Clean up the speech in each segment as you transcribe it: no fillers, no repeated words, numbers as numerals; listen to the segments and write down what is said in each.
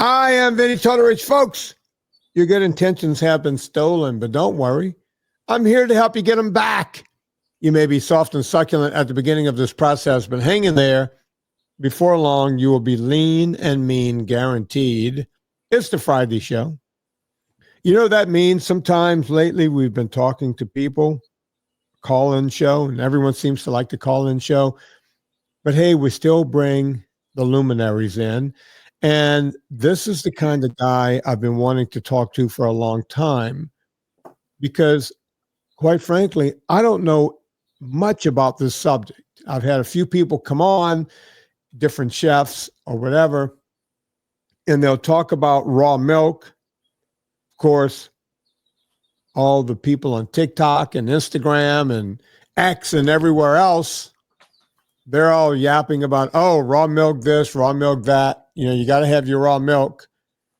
I am Vinnie Tortorich, folks. Your good intentions have been stolen, but don't worry. I'm here to help you get them back. You may be soft and succulent at the beginning of this process, but hang in there. Before long, you will be lean and mean, guaranteed. It's the Friday show. You know what that means? Sometimes lately we've been talking to people, call-in show, and everyone seems to like the call-in show. But hey, we still bring the luminaries in. And this is the kind of guy I've been wanting to talk to for a long time because, quite frankly, I don't know much about this subject. I've had a few people come on, different chefs or whatever, and they'll talk about raw milk. Of course, all the people on TikTok and Instagram and X and everywhere else, they're all yapping about, oh, raw milk this, raw milk that. You know, you got to have your raw milk.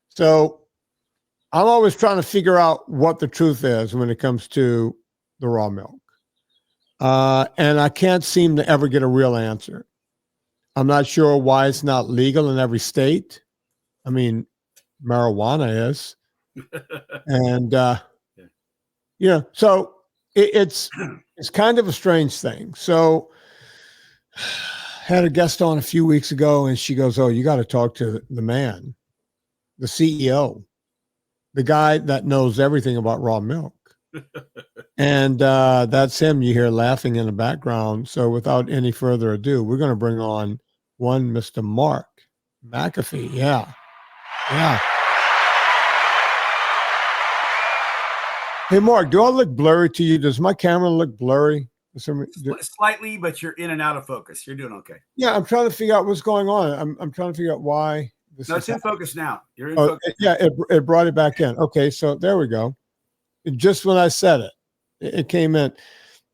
So I'm always trying to figure out what the truth is when it comes to the raw milk. And I can't seem to ever get a real answer. I'm not sure why it's not legal in every state. I mean, marijuana is. And, so it's kind of a strange thing. So had a guest on a few weeks ago and she goes, oh, you got to talk to the man, the CEO, the guy that knows everything about raw milk. And that's him you hear laughing in the background. So without any further ado, we're going to bring on one Mr. Mark McAfee. Yeah. Hey, Mark, do I look blurry to you? Does my camera look blurry? Slightly, but you're in and out of focus. You're doing okay. Yeah, I'm trying to figure out what's going on. I'm trying to figure out why. It's in focus now. You're in focus. Yeah, it brought it back in. Okay, so there we go. Just when I said it came in.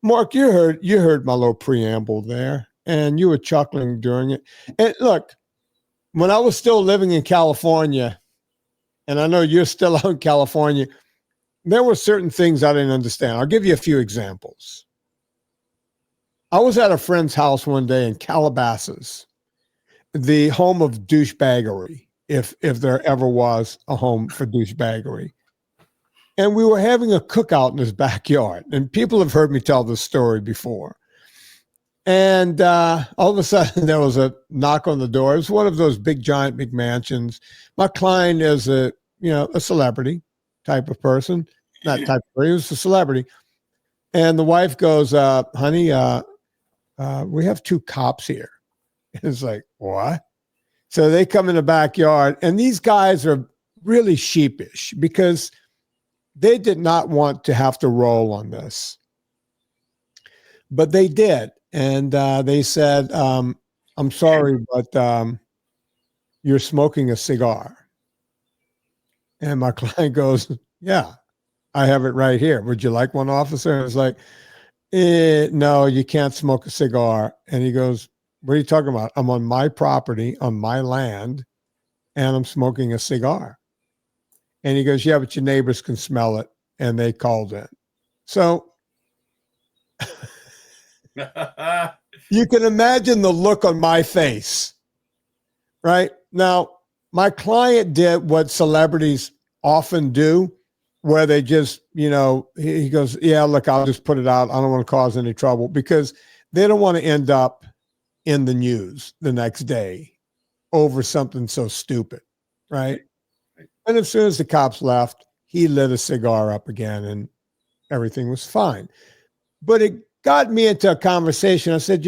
Mark, you heard my little preamble there, and you were chuckling during it. And look, when I was still living in California, and I know you're still out in California, there were certain things I didn't understand. I'll give you a few examples. I was at a friend's house one day in Calabasas, the home of douchebaggery, if there ever was a home for douchebaggery. And we were having a cookout in his backyard. And people have heard me tell this story before. And all of a sudden, there was a knock on the door. It was one of those big, giant, big mansions. My client is a celebrity type of person. Not type of person, he was a celebrity. And the wife goes, honey, we have two cops here. It's like, what? So they come in the backyard, and these guys are really sheepish because they did not want to have to roll on this. But they did. And they said, I'm sorry, but you're smoking a cigar. And my client goes, yeah, I have it right here. Would you like one, officer? And it's like, no, you can't smoke a cigar. And he goes, what are you talking about? I'm on my property, on my land, and I'm smoking a cigar. And he goes, yeah, but your neighbors can smell it. And they called in. So you can imagine the look on my face, right? Now, my client did what celebrities often do, where they just, he goes, yeah, look, I'll just put it out. I don't want to cause any trouble, because they don't want to end up in the news the next day over something so stupid, right? And as soon as the cops left, he lit a cigar up again and everything was fine. But it got me into a conversation. I said,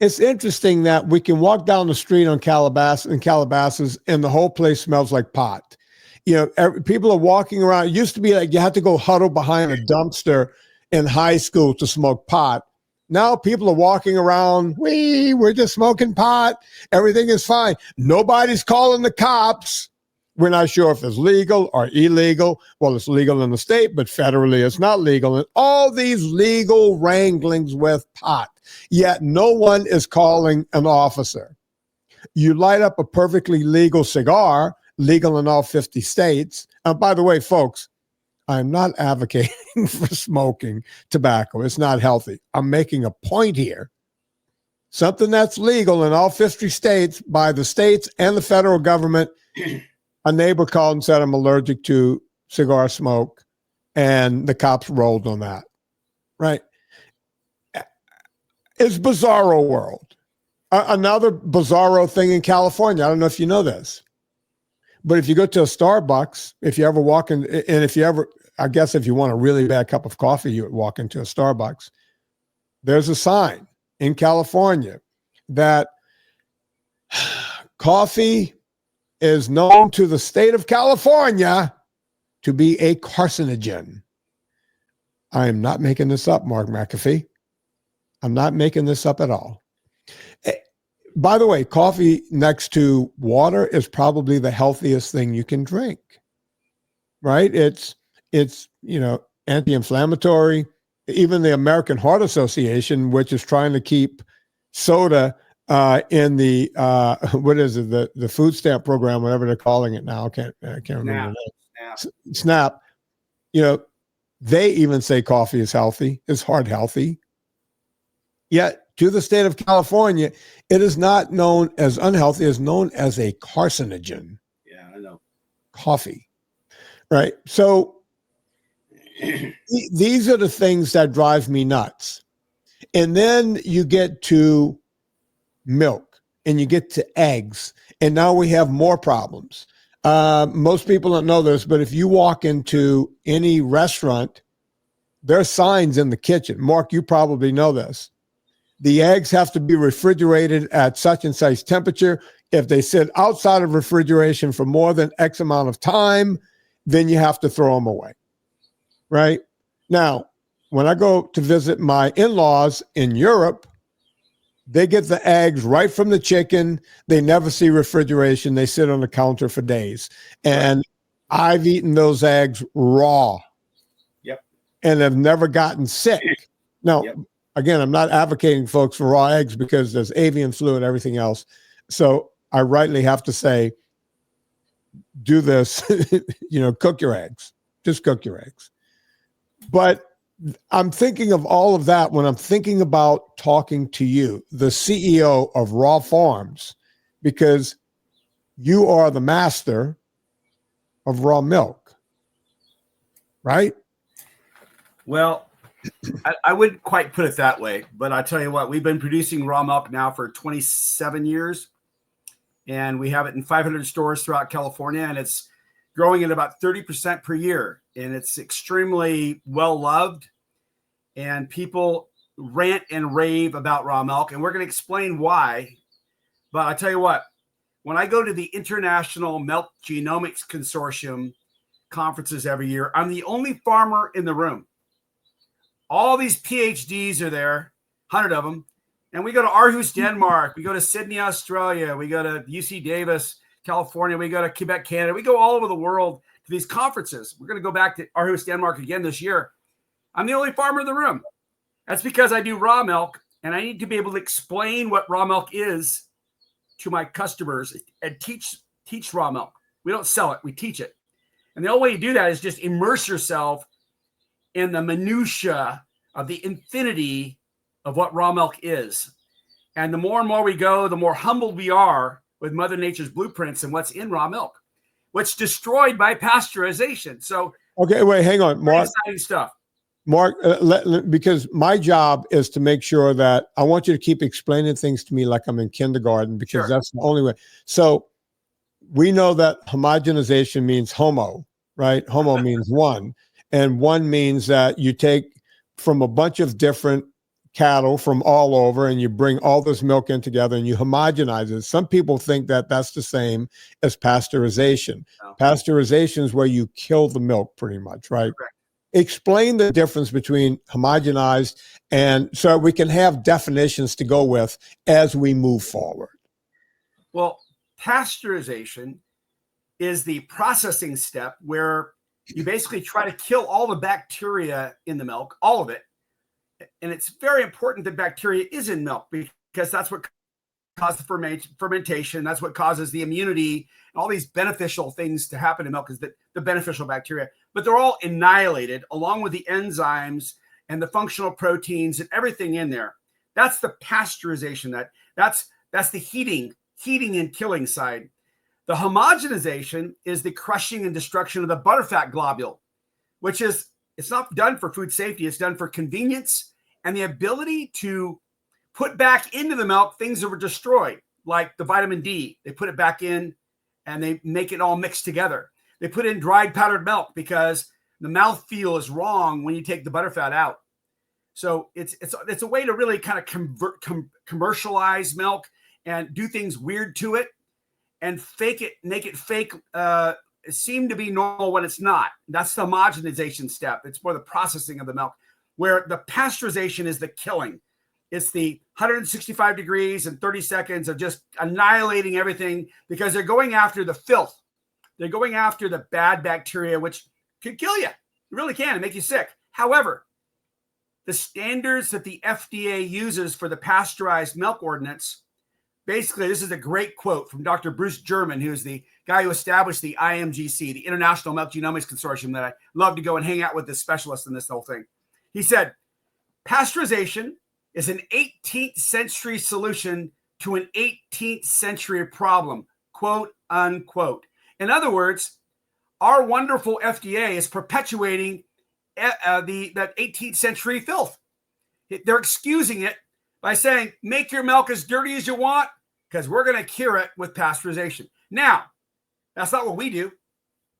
it's interesting that we can walk down the street in Calabasas and the whole place smells like pot. People are walking around. It used to be like you had to go huddle behind a dumpster in high school to smoke pot. Now people are walking around. We're just smoking pot. Everything is fine. Nobody's calling the cops. We're not sure if it's legal or illegal. Well, it's legal in the state, but federally it's not legal. And all these legal wranglings with pot, yet no one is calling an officer. You light up a perfectly legal cigar, legal in all 50 states. And by the way, folks, I'm not advocating for smoking tobacco. It's not healthy. I'm making a point here. something that's legal in all 50 states by the states and the federal government. A neighbor called and said, I'm allergic to cigar smoke. And the cops rolled on that. Right. It's bizarro world. Another bizarro thing in California. I don't know if you know this, but if you go to a Starbucks, if you ever walk in, and if you ever, I guess if you want a really bad cup of coffee, you would walk into a Starbucks. There's a sign in California that coffee is known to the state of California to be a carcinogen. I am not making this up, Mark McAfee. I'm not making this up at all. By the way, coffee next to water is probably the healthiest thing you can drink, right? It's anti-inflammatory. Even the American Heart Association, which is trying to keep soda in the what is it, the food stamp program, whatever they're calling it now. I can't remember the name. SNAP. They even say coffee is healthy, is heart healthy. Yet to the state of California, it is not known as unhealthy, it's known as a carcinogen. Yeah, I know. Coffee. Right. So these are the things that drive me nuts. And then you get to milk and you get to eggs. And now we have more problems. Most people don't know this, but if you walk into any restaurant, there are signs in the kitchen. Mark, you probably know this. The eggs have to be refrigerated at such and such temperature. If they sit outside of refrigeration for more than X amount of time, then you have to throw them away. Right? Now, when I go to visit my in-laws in Europe, they get the eggs right from the chicken. They never see refrigeration. They sit on the counter for days. And I've eaten those eggs raw. Yep. And have never gotten sick. Now, again, I'm not advocating folks for raw eggs because there's avian flu and everything else. So I rightly have to say, do this, cook your eggs. Just cook your eggs. But I'm thinking of all of that when I'm thinking about talking to you, the CEO of Raw Farms, because you are the master of raw milk, right? Well, I wouldn't quite put it that way, but I tell you what, we've been producing raw milk now for 27 years, and we have it in 500 stores throughout California, and it's growing at about 30% per year, and it's extremely well loved, and people rant and rave about raw milk, and we're going to explain why. But I tell you what, when I go to the International Milk Genomics Consortium conferences every year, I'm the only farmer in the room. All these PhDs are there, 100 of them. And we go to Aarhus, Denmark. We go to Sydney, Australia. We go to UC Davis, California. We go to Quebec, Canada. We go all over the world to these conferences. We're going to go back to Aarhus, Denmark again this year. I'm the only farmer in the room. That's because I do raw milk, and I need to be able to explain what raw milk is to my customers and teach raw milk. We don't sell it. We teach it. And the only way you do that is just immerse yourself in the minutia of the infinity of what raw milk is. And the more and more we go, the more humbled we are with Mother Nature's blueprints and what's in raw milk, what's destroyed by pasteurization. So, okay, wait, hang on, Mark. Exciting stuff. Mark, because my job is to make sure that I want you to keep explaining things to me like I'm in kindergarten, because that's the only way. So we know that homogenization means homo, right? Homo means one. And one means that you take from a bunch of different cattle from all over and you bring all this milk in together and you homogenize it. Some people think that that's the same as pasteurization. Oh. Pasteurization is where you kill the milk pretty much, right? Correct. Explain the difference between homogenized and so we can have definitions to go with as we move forward. Well, pasteurization is the processing step where you basically try to kill all the bacteria in the milk, all of it. And it's very important that bacteria is in milk because that's what causes the fermentation. That's what causes the immunity and all these beneficial things to happen in milk is the beneficial bacteria. But they're all annihilated along with the enzymes and the functional proteins and everything in there. That's the pasteurization. That's the heating and killing side. The homogenization is the crushing and destruction of the butterfat globule, which is, it's not done for food safety. It's done for convenience and the ability to put back into the milk things that were destroyed, like the vitamin D. They put it back in and they make it all mixed together. They put in dried powdered milk because the mouthfeel is wrong when you take the butterfat out. So it's a way to really kind of commercialize milk and do things weird to it and fake it, make it fake, seem to be normal when it's not. That's the homogenization step. It's more the processing of the milk, where the pasteurization is the killing. It's the 165 degrees and 30 seconds of just annihilating everything because they're going after the filth. They're going after the bad bacteria, which could kill you. It really can and make you sick. However, the standards that the FDA uses for the pasteurized milk ordinance, basically, this is a great quote from Dr. Bruce German, who's the guy who established the IMGC, the International Milk Genomics Consortium, that I love to go and hang out with the specialist in this whole thing. He said, pasteurization is an 18th century solution to an 18th century problem, quote, unquote. In other words, our wonderful FDA is perpetuating that 18th century filth. They're excusing it by saying, make your milk as dirty as you want because we're going to cure it with pasteurization. Now, that's not what we do.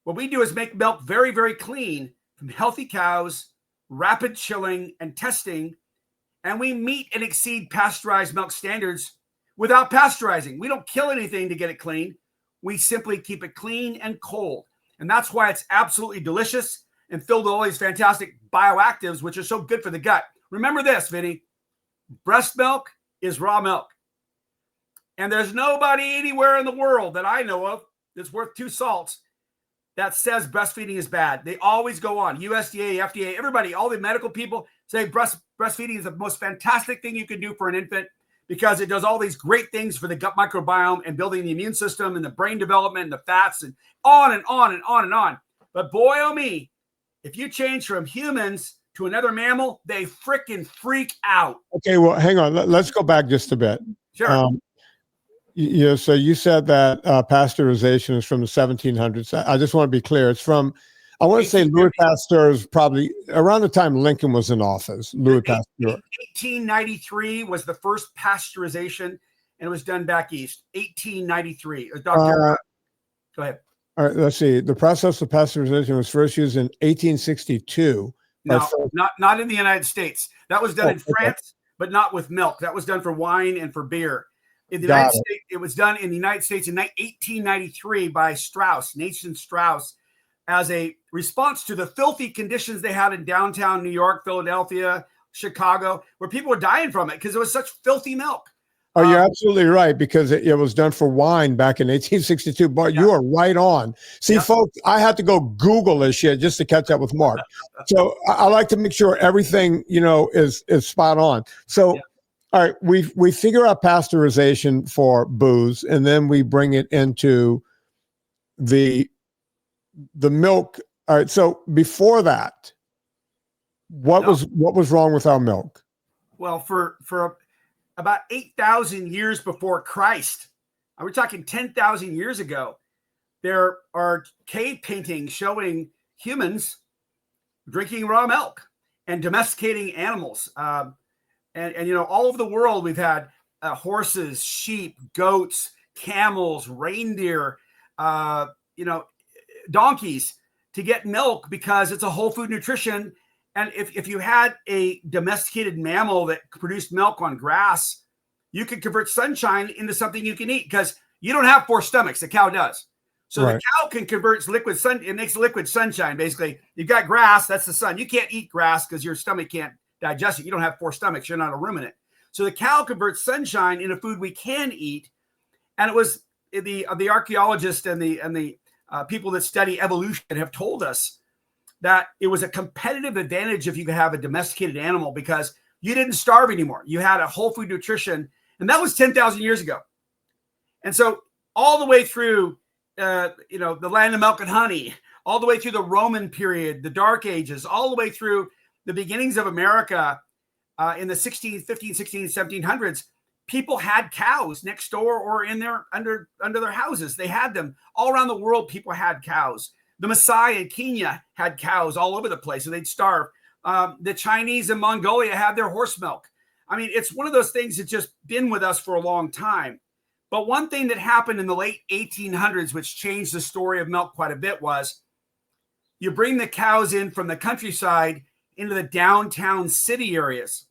What we do is make milk very, very clean from healthy cows, rapid chilling and testing, and we meet and exceed pasteurized milk standards without pasteurizing. We don't kill anything to get it clean. We simply keep it clean and cold. And that's why it's absolutely delicious and filled with all these fantastic bioactives, which are so good for the gut. Remember this, Vinny, breast milk is raw milk. And there's nobody anywhere in the world that I know of that's worth two salts that says breastfeeding is bad. They always go on. USDA, FDA, everybody, all the medical people say breastfeeding is the most fantastic thing you can do for an infant because it does all these great things for the gut microbiome and building the immune system and the brain development and the fats and on and on and on and on. But boy, oh me, if you change from humans to another mammal, they freaking freak out. Okay, well, hang on. Let's go back just a bit. Sure. So you said that pasteurization is from the 1700s. I just want to be clear. It's from, I want to say Louis Pasteur is probably around the time Lincoln was in office. Louis Pasteur. 1893 was the first pasteurization, and it was done back east. 1893. Go ahead. All right, let's see. The process of pasteurization was first used in 1862. No, not in the United States. That was done in France, but not with milk. That was done for wine and for beer. In the United States, it was done in the United States in 1893 by Nathan Strauss, as a response to the filthy conditions they had in downtown New York, Philadelphia, Chicago, where people were dying from it because it was such filthy milk. Oh, you're absolutely right, because it was done for wine back in 1862. But you are right on. See, folks, I had to go Google this shit just to catch up with Mark. So I like to make sure everything, is spot on. So, all right, we figure out pasteurization for booze, and then we bring it into the milk. All right, so before that, what was wrong with our milk? Well, for about 8,000 years before Christ, we're talking 10,000 years ago, there are cave paintings showing humans drinking raw milk and domesticating animals. And all over the world, we've had horses, sheep, goats, camels, reindeer, donkeys to get milk because it's a whole food nutrition. And if you had a domesticated mammal that produced milk on grass, you could convert sunshine into something you can eat because you don't have four stomachs. The cow does. So the cow can convert liquid sun. It makes liquid sunshine. Basically, you've got grass. That's the sun. You can't eat grass because your stomach can't digest it. You don't have four stomachs. You're not a ruminant. So the cow converts sunshine into food we can eat. And it was the archaeologists and the people that study evolution have told us that it was a competitive advantage if you could have a domesticated animal because you didn't starve anymore. You had a whole food nutrition, and that was 10,000 years ago. And so all the way through, the land of milk and honey, all the way through the Roman period, the Dark Ages, all the way through the beginnings of America, in the 1700s, people had cows next door or in their under their houses. They had them all around the world. People had cows. The Maasai in Kenya had cows all over the place, and they'd starve. The Chinese in Mongolia had their horse milk. I mean, it's one of those things that's just been with us for a long time. But one thing that happened in the late 1800s, which changed the story of milk quite a bit, was you bring the cows in from the countryside into the downtown city areas.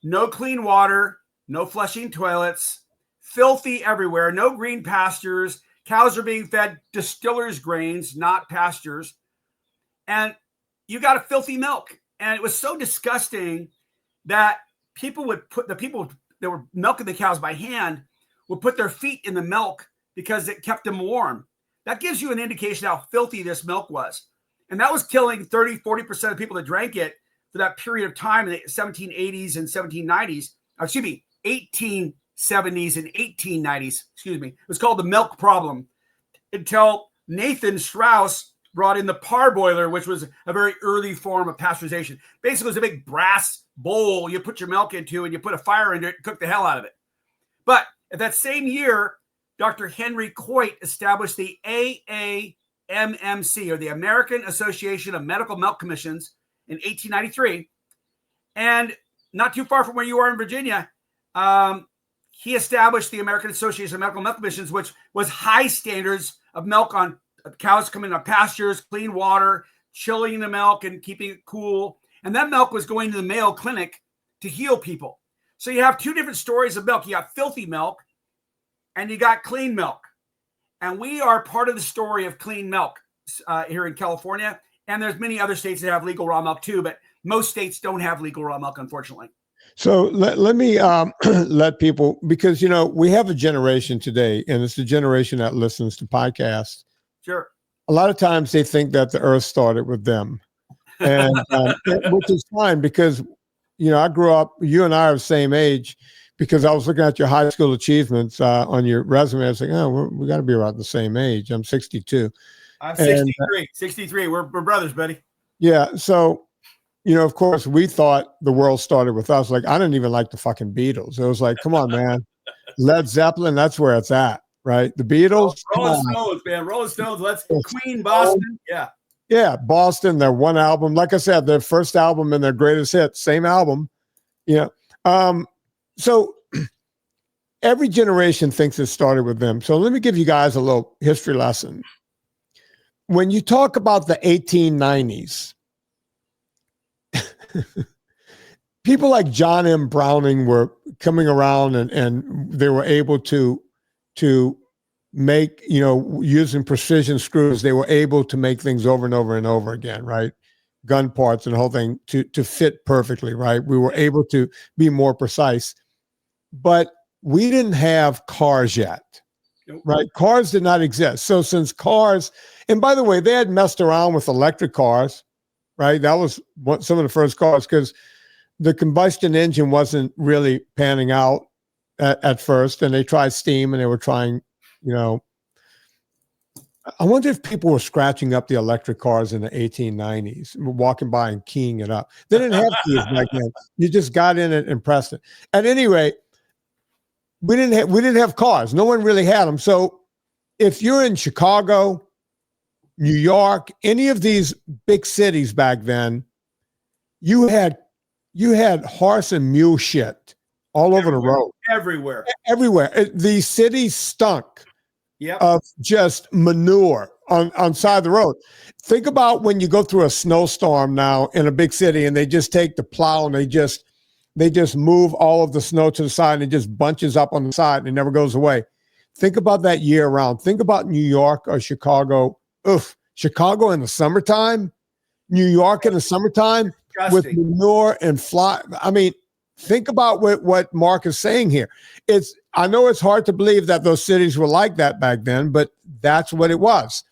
No clean water, no flushing toilets, filthy everywhere, no green pastures. Cows are being fed distillers' grains, not pastures. And you got a filthy milk. And it was so disgusting that people would put, the people that were milking the cows by hand would put their feet in the milk because it kept them warm. That gives you an indication how filthy this milk was. And that was killing 30-40% of people that drank it for that period of time in the 1780s and 1790s. Excuse me, 1870s and 1890s. Excuse me. It was called the milk problem until Nathan Strauss brought in the parboiler, which was a very early form of pasteurization. Basically, it was a big brass bowl you put your milk into and you put a fire into it and cook the hell out of it. But at that same year, Dr. Henry Coit established the AAMMC, or the American Association of Medical Milk Commissions, in 1893. And not too far from where you are in Virginia, he established the American Association of Medical Milk Commissions, which was high standards of milk on cows coming on pastures, clean water, chilling the milk and keeping it cool. And that milk was going to the Mayo Clinic to heal people. So you have two different stories of milk. You got filthy milk and you got clean milk. And we are part of the story of clean milk here in California. And there's many other states that have legal raw milk too, but most states don't have legal raw milk, unfortunately. So let me let people, because, you know, we have a generation today, and it's the generation that listens to podcasts. Sure. A lot of times they think that the earth started with them, and which is fine because, you know, I grew up, you and I are the same age, because I was looking at your high school achievements on your resume. I was like, oh, we got to be around the same age. I'm 62. I'm 63. 63. We're brothers, buddy. Yeah. So, you know, of course, we thought the world started with us. Like, I didn't even like the fucking Beatles. It was like, come on, man. Led Zeppelin, that's where it's at, right? The Beatles. Rolling Stones, man. Rolling Stones. Let's Queen, Boston. Yeah. Yeah, Boston, their one album. Like I said, their first album and their greatest hit, same album. Yeah. So every generation thinks it started with them. So let me give you guys a little history lesson. When you talk about the 1890s, people like John M. Browning were coming around and they were able to make, you know, using precision screws, they were able to make things over and over and over again, right? Gun parts and the whole thing to fit perfectly, right? We were able to be more precise, but we didn't have cars yet, right? Cars did not exist. So since cars, and by the way, they had messed around with electric cars, right? That was some of the first cars, because the combustion engine wasn't really panning out at first, and they tried steam, and they were trying, you know, I wonder if people were scratching up the electric cars in the 1890s, walking by and keying it up. They didn't have keys back then. You just got in it and pressed it. At any rate, we didn't have cars. No one really had them. So if you're in Chicago, New York, any of these big cities back then, you had horse and mule shit all over the road. Everywhere. The city stunk Yep. of just manure on side of the road. Think about when you go through a snowstorm now in a big city, and they just take the plow and they just move all of the snow to the side, and it just bunches up on the side and it never goes away. Think about that year round. Think about New York or Chicago. Chicago in the summertime, New York in the summertime with manure and fly. I mean, think about what Mark is saying here. I know it's hard to believe that those cities were like that back then, but that's what it was.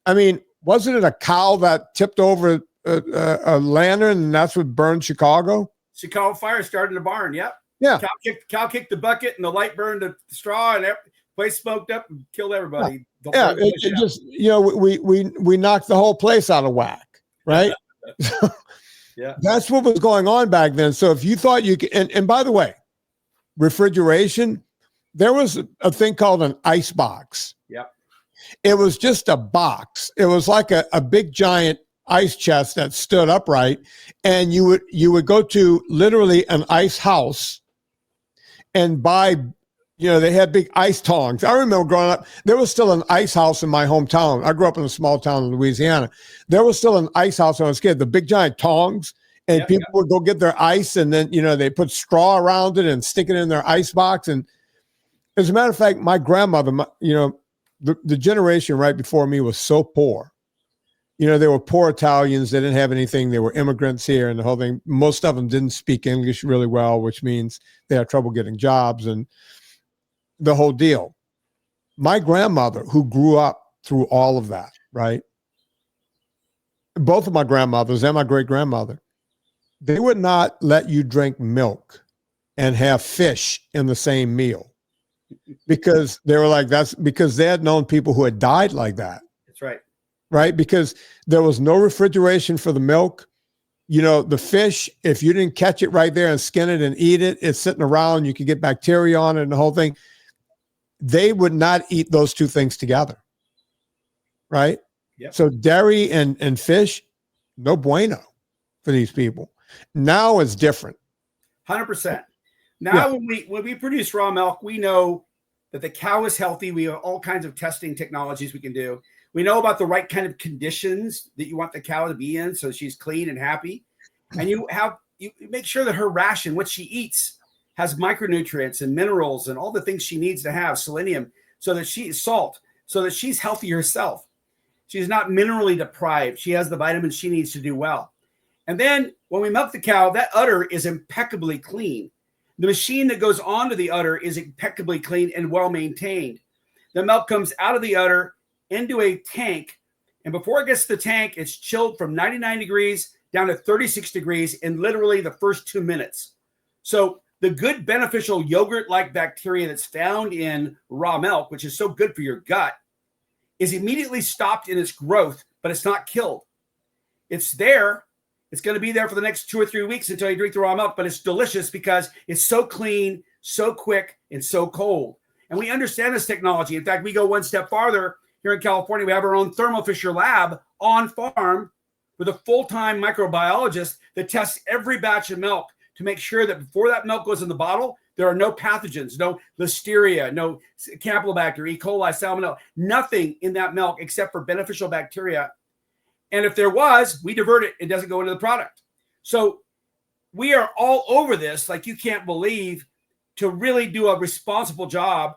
I mean, wasn't it a cow that tipped over a lantern, and that's what burned Chicago? Chicago fire started in a barn. Yep. Yeah. Cow kicked the bucket, and the light burned the straw, and place smoked up and killed everybody. Yeah, it just, you know, we knocked the whole place out of whack, right? Yeah. That's what was going on back then. So if you thought you could, and by the way, refrigeration, there was a thing called an ice box. Yeah. It was just a box. It was like a big giant ice chest that stood upright, and you would go to literally an ice house and buy, they had big ice tongs. I remember growing up, there was still an ice house in my hometown. I grew up in a small town in Louisiana. There was still an ice house when I was a kid, the big giant tongs, and people would go get their ice, and then, they put straw around it and stick it in their ice box. And as a matter of fact, my grandmother, the generation right before me was so poor. They were poor Italians. They didn't have anything. They were immigrants here and the whole thing. Most of them didn't speak English really well, which means they had trouble getting jobs and the whole deal. My grandmother, who grew up through all of that, right? Both of my grandmothers and my great-grandmother, they would not let you drink milk and have fish in the same meal because they were like, that's because they had known people who had died like that. That's right. Right? Because there was no refrigeration for the milk. The fish, if you didn't catch it right there and skin it and eat it, it's sitting around, you could get bacteria on it and the whole thing. They would not eat those two things together. Right? Yep. So dairy and fish, no bueno for these people. Now it's different. 100%. Now, when we produce raw milk, we know that the cow is healthy. We have all kinds of testing technologies we can do. We know about the right kind of conditions that you want the cow to be in so she's clean and happy. And you make sure that her ration, what she eats, has micronutrients and minerals and all the things she needs to have, selenium, so that salt, so that she's healthy herself. She's not minerally deprived. She has the vitamins she needs to do well. And then when we milk the cow, that udder is impeccably clean. The machine that goes onto the udder is impeccably clean and well maintained. The milk comes out of the udder into a tank, and before it gets to the tank, it's chilled from 99 degrees down to 36 degrees in literally the first 2 minutes. So the good beneficial yogurt-like bacteria that's found in raw milk, which is so good for your gut, is immediately stopped in its growth, but it's not killed. It's there. It's going to be there for the next 2 or 3 weeks until you drink the raw milk, but it's delicious because it's so clean, so quick, and so cold. And we understand this technology. In fact, we go one step farther. Here in California, we have our own Thermo Fisher lab on farm with a full-time microbiologist that tests every batch of milk to make sure that before that milk goes in the bottle, there are no pathogens, no listeria, no Campylobacter, E. coli, salmonella, nothing in that milk except for beneficial bacteria. And if there was, we divert it. It doesn't go into the product. So we are all over this, like you can't believe, to really do a responsible job.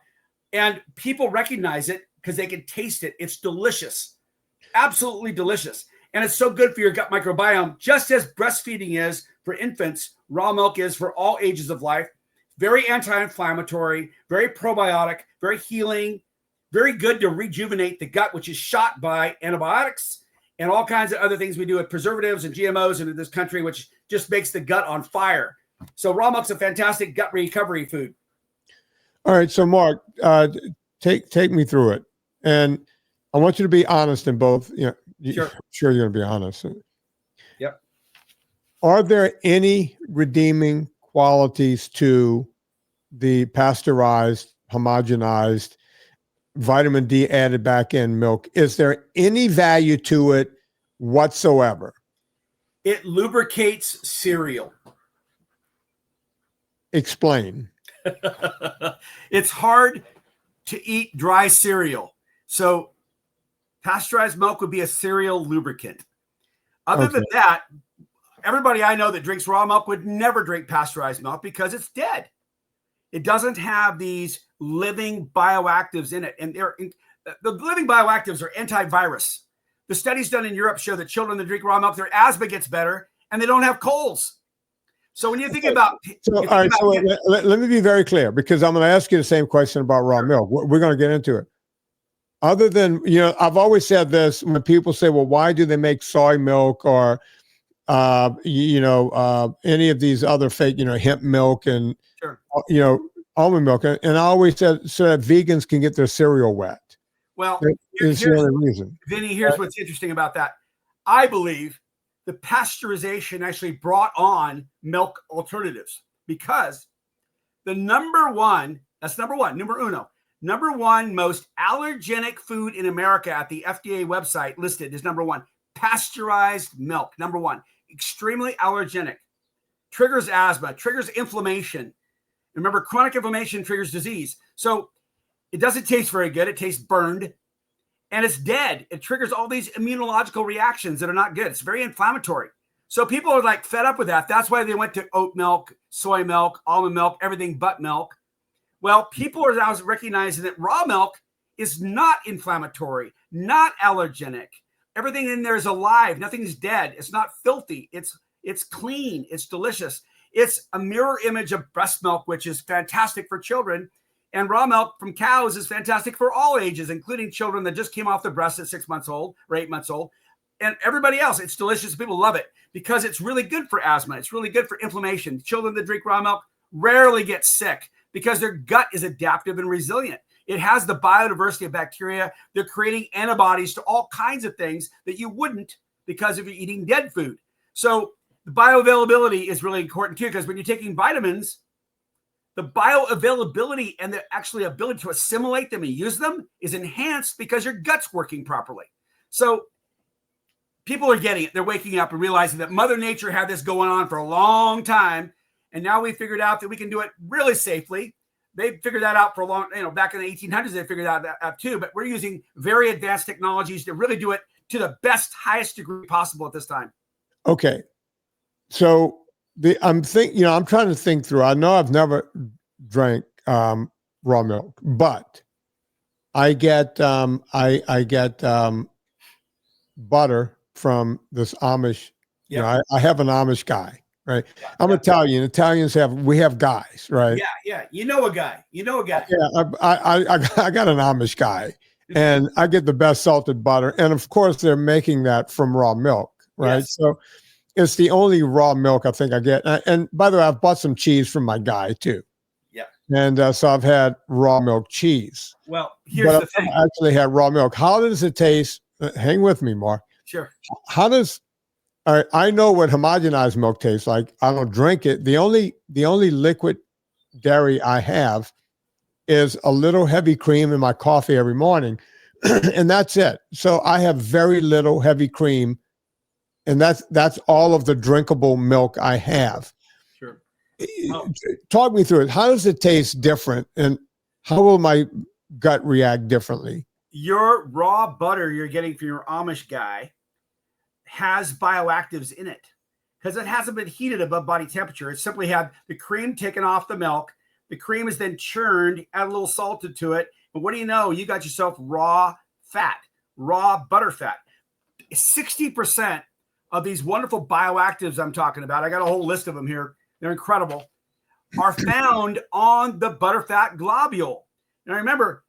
And people recognize it because they can taste it. It's delicious, absolutely delicious. And it's so good for your gut microbiome, just as breastfeeding is for infants, raw milk is for all ages of life. Very anti-inflammatory, very probiotic, very healing, very good to rejuvenate the gut, which is shot by antibiotics and all kinds of other things we do with preservatives and GMOs in this country, which just makes the gut on fire. So raw milk's a fantastic gut recovery food. All right. So Mark, take me through it. And I want you to be honest in both. Sure. Sure you're going to be honest. Yep. Are there any redeeming qualities to the pasteurized, homogenized, vitamin D added back in milk? Is there any value to it whatsoever? It lubricates cereal. Explain. It's hard to eat dry cereal. So pasteurized milk would be a cereal lubricant. Other than that, everybody I know that drinks raw milk would never drink pasteurized milk because it's dead. It doesn't have these living bioactives in it. And the living bioactives are antivirus. The studies done in Europe show that children that drink raw milk, their asthma gets better and they don't have colds. So when you think about... let me be very clear, because I'm going to ask you the same question about raw milk. We're going to get into it. Other than, I've always said this when people say, well, why do they make soy milk or, any of these other fake, hemp milk and, almond milk? And I always said so that vegans can get their cereal wet. Well, here's the only reason. Vinny, here's what's interesting about that. I believe the pasteurization actually brought on milk alternatives, because the number one most allergenic food in America at the FDA website listed is number one, pasteurized milk. Number one, extremely allergenic, triggers asthma, triggers inflammation. Remember, chronic inflammation triggers disease. So it doesn't taste very good. It tastes burned, and it's dead. It triggers all these immunological reactions that are not good. It's very inflammatory. So people are like fed up with that. That's why they went to oat milk, soy milk, almond milk, everything but milk. Well, people are now recognizing that raw milk is not inflammatory, not allergenic. Everything in there is alive. Nothing's dead. It's not filthy. It's clean. It's delicious. It's a mirror image of breast milk, which is fantastic for children. And raw milk from cows is fantastic for all ages, including children that just came off the breast at 6 months old or 8 months old. And everybody else, it's delicious. People love it because it's really good for asthma. It's really good for inflammation. Children that drink raw milk rarely get sick because their gut is adaptive and resilient. It has the biodiversity of bacteria. They're creating antibodies to all kinds of things that you wouldn't because of eating dead food. So the bioavailability is really important too, because when you're taking vitamins, the bioavailability and the actually ability to assimilate them and use them is enhanced because your gut's working properly. So people are getting it. They're waking up and realizing that Mother Nature had this going on for a long time. And now we figured out that we can do it really safely. They figured that out for a long, back in the 1800s, they figured that out too. But we're using very advanced technologies to really do it to the best, highest degree possible at this time. Okay. So I'm trying to think through. I know I've never drank raw milk, but I get butter from this Amish. Yeah. I have an Amish guy, right? Yeah, I'm Italian. Italians have guys, right? Yeah. You know a guy. Yeah, I got an Amish guy, and I get the best salted butter, and of course they're making that from raw milk, right? Yes. So it's the only raw milk I think I get. And by the way, I've bought some cheese from my guy too. Yeah. And so I've had raw milk cheese. Well, here's the thing. I actually had raw milk. How does it taste? Hang with me, Mark. Sure. I know what homogenized milk tastes like. I don't drink it. The only liquid dairy I have is a little heavy cream in my coffee every morning, and that's it. So I have very little heavy cream, and that's all of the drinkable milk I have. Sure. Talk me through it. How does it taste different, and how will my gut react differently? Your raw butter you're getting from your Amish guy has bioactives in it because it hasn't been heated above body temperature. It simply had the cream taken off the milk. The cream is then churned, add a little salt to it. But what do you know? You got yourself raw fat, raw butter fat. 60% of these wonderful bioactives I'm talking about, I got a whole list of them here. They're incredible, are found on the butterfat globule. Now remember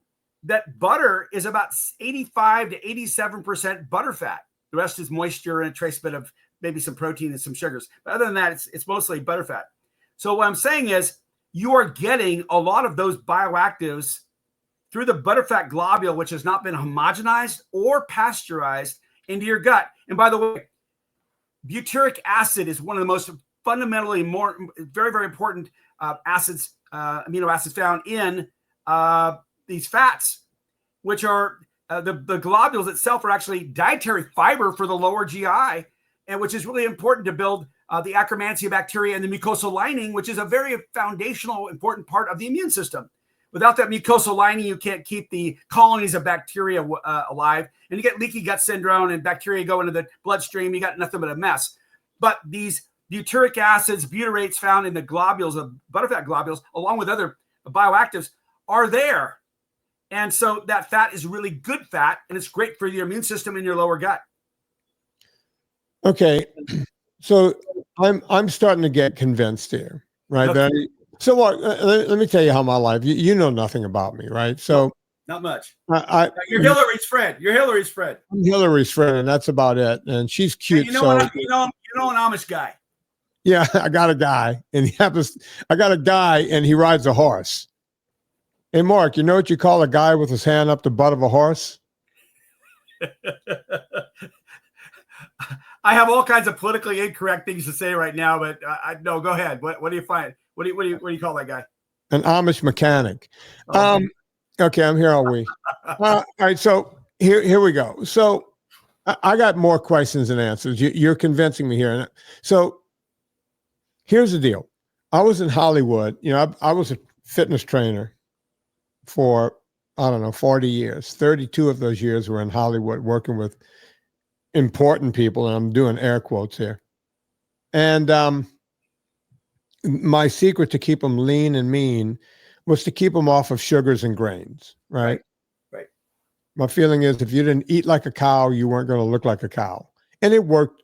that butter is about 85 to 87% butterfat. The rest is moisture and a trace bit of maybe some protein and some sugars. But other than that, it's mostly butterfat. So what I'm saying is you are getting a lot of those bioactives through the butterfat globule, which has not been homogenized or pasteurized into your gut. And by the way, butyric acid is one of the most fundamentally very, very important amino acids found in these fats, which are the globules itself are actually dietary fiber for the lower GI, and which is really important to build the Akkermansia bacteria and the mucosal lining, which is a very foundational, important part of the immune system. Without that mucosal lining, you can't keep the colonies of bacteria alive, and you get leaky gut syndrome and bacteria go into the bloodstream. You got nothing but a mess. But these butyric acids, butyrates found in the globules of butterfat globules, along with other bioactives, are there. And so that fat is really good fat, and it's great for your immune system in your lower gut. Okay, so I'm starting to get convinced here, right? Okay. So Mark, let me tell you how my life. You know nothing about me, right? So not much. You're Hillary's friend. You're Hillary's friend. I'm Hillary's friend, and that's about it. And she's cute. And you know an Amish guy. Yeah, I got a guy, and I got a guy, and he rides a horse. Hey, Mark, you know what you call a guy with his hand up the butt of a horse? I have all kinds of politically incorrect things to say right now, but no, go ahead. What do you find? What do you call that guy? An Amish mechanic. Oh, Okay, I'm here all week. All right, so here we go. So I got more questions than answers. You're convincing me here. So here's the deal. I was in Hollywood. I was a fitness trainer for, I don't know, 40 years. 32 of those years were in Hollywood working with important people, and I'm doing air quotes here. And my secret to keep them lean and mean was to keep them off of sugars and grains, right? Right. My feeling is if you didn't eat like a cow, you weren't going to look like a cow. And it worked